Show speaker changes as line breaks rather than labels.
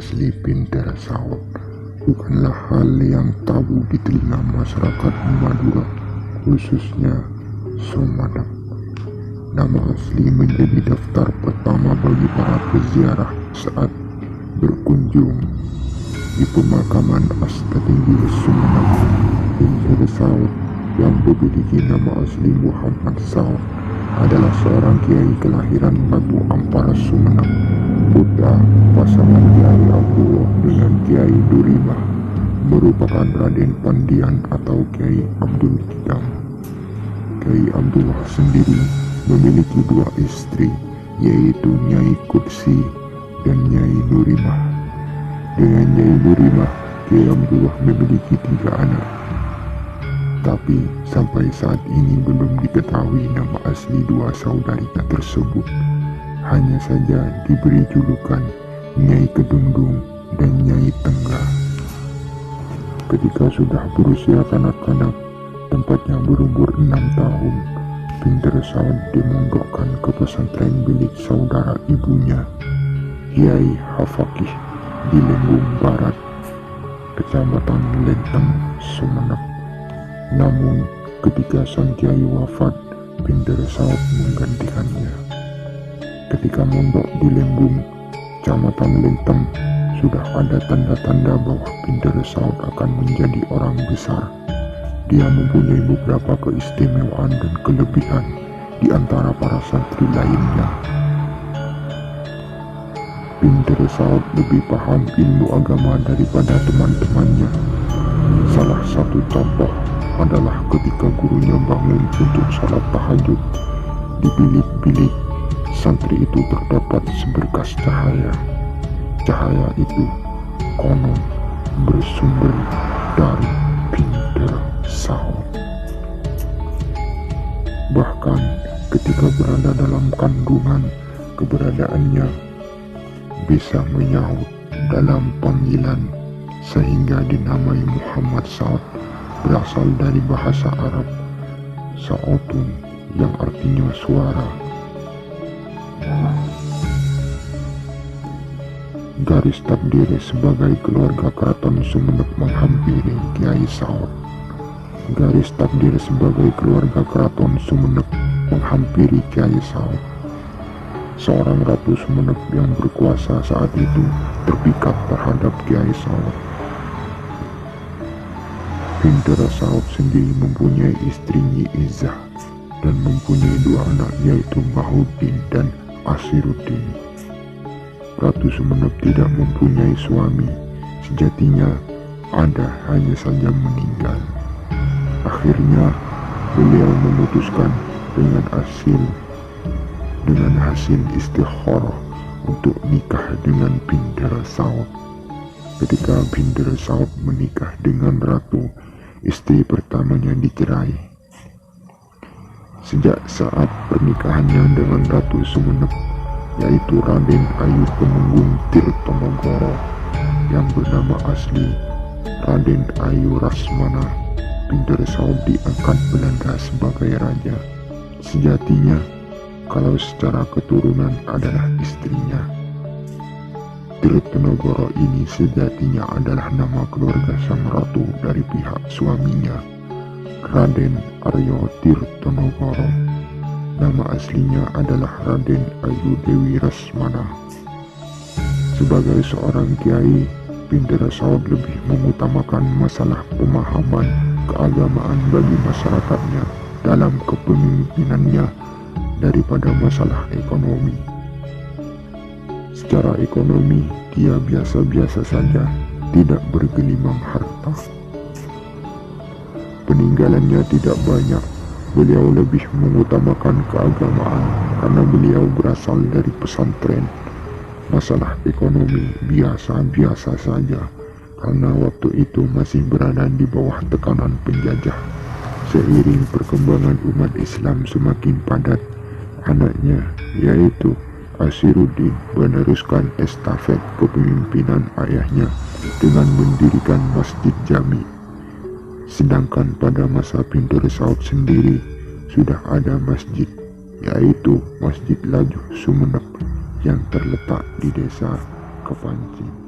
asli Pinter Saud bukanlah hal yang tabu di telinga masyarakat Madura, khususnya Sumenep. Nama asli menjadi daftar pertama bagi para peziarah saat berkunjung di pemakaman Astatinggi Sumenep. Pinter Saud yang memiliki nama asli Muhammad Saud adalah seorang kiai kelahiran Batu Ampara Sumenep, putra pasangan Kiai Abdullah dengan Kiai Durimah, merupakan Raden Pandian atau Kiai Abdul Kidam. Kiai Abdullah sendiri memiliki dua istri, yaitu Nyai Kudsi dan Nyai Durimah. Dengan Nyai Durimah, Kiai Abdullah memiliki 3 anak. Tapi sampai saat ini belum diketahui nama asli dua saudarinya tersebut. Hanya saja diberi julukan Nyai Kedungdung dan Nyai Tenggah. Ketika sudah berusia kanak-kanak, tempatnya berumur 6 tahun, Pinter Saud dimondokkan ke pesantren milik saudara ibunya, Kiai Hafakih di Lembung Barat, Kecamatan Lenteng, Sumenep. Namun ketika sang kiai wafat, Pinter Saud menggantikannya. Ketika mondok di Lembung, Kecamatan Lenteng, sudah ada tanda-tanda bahwa Pinter Saud akan menjadi orang besar. Dia mempunyai beberapa keistimewaan dan kelebihan di antara para santri lainnya. Pinter Saud lebih paham ilmu agama daripada teman-temannya. Salah satu contoh adalah ketika gurunya bangun untuk sholat tahajud. Di bilik-bilik santri itu terdapat seberkas cahaya. Cahaya itu konon bersumber dari Pinter Saud. Bahkan ketika berada dalam kandungan, keberadaannya bisa menyaut dalam panggilan sehingga dinamai Muhammad Saud, berasal dari bahasa Arab Sautun yang artinya suara. Garis takdir sebagai keluarga keraton Sumenep menghampiri Kiai Saud. Garis takdir sebagai keluarga keraton Sumenep menghampiri Kiai Saud. Seorang ratu Sumenep yang berkuasa saat itu terpikat terhadap Kiai Saud. Pinter Saud sendiri mempunyai istri Nyi Izzah dan mempunyai 2 anak, yaitu Mahuddin dan Asiruddin. Ratu Sumenep tidak mempunyai suami, sejatinya ada hanya saja meninggal. Akhirnya beliau memutuskan dengan hasil istikharah untuk nikah dengan Pinter Saud. Ketika Pinter Saud menikah dengan ratu, istri pertamanya dicerai. Sejak saat pernikahannya dengan Ratu Sumenep, yaitu Raden Ayu Temenggung Tirtonegoro yang bernama asli Raden Ayu Rasmana, Pinter Saud diangkat Belanda sebagai raja. Sejatinya, kalau secara keturunan adalah istrinya. Tirtonegoro ini sejatinya adalah nama keluarga sang ratu dari pihak suaminya, Raden Aryo Tirtonegoro. Nama aslinya adalah Raden Ayu Dewi Rasmana. Sebagai seorang kiai, Pinter Saud lebih mengutamakan masalah pemahaman keagamaan bagi masyarakatnya dalam kepemimpinannya daripada masalah ekonomi. Secara ekonomi, dia biasa-biasa saja, tidak bergelimang harta. Peninggalannya tidak banyak. Beliau lebih mengutamakan keagamaan karena beliau berasal dari pesantren. Masalah ekonomi biasa-biasa saja karena waktu itu masih berada di bawah tekanan penjajah. Seiring perkembangan umat Islam semakin padat, anaknya yaitu Asiruddin meneruskan estafet kepemimpinan ayahnya dengan mendirikan Masjid Jami. Sedangkan pada masa Pinter Saud sendiri sudah ada masjid, yaitu Masjid Lajuh Sumenep yang terletak di desa Kepancing.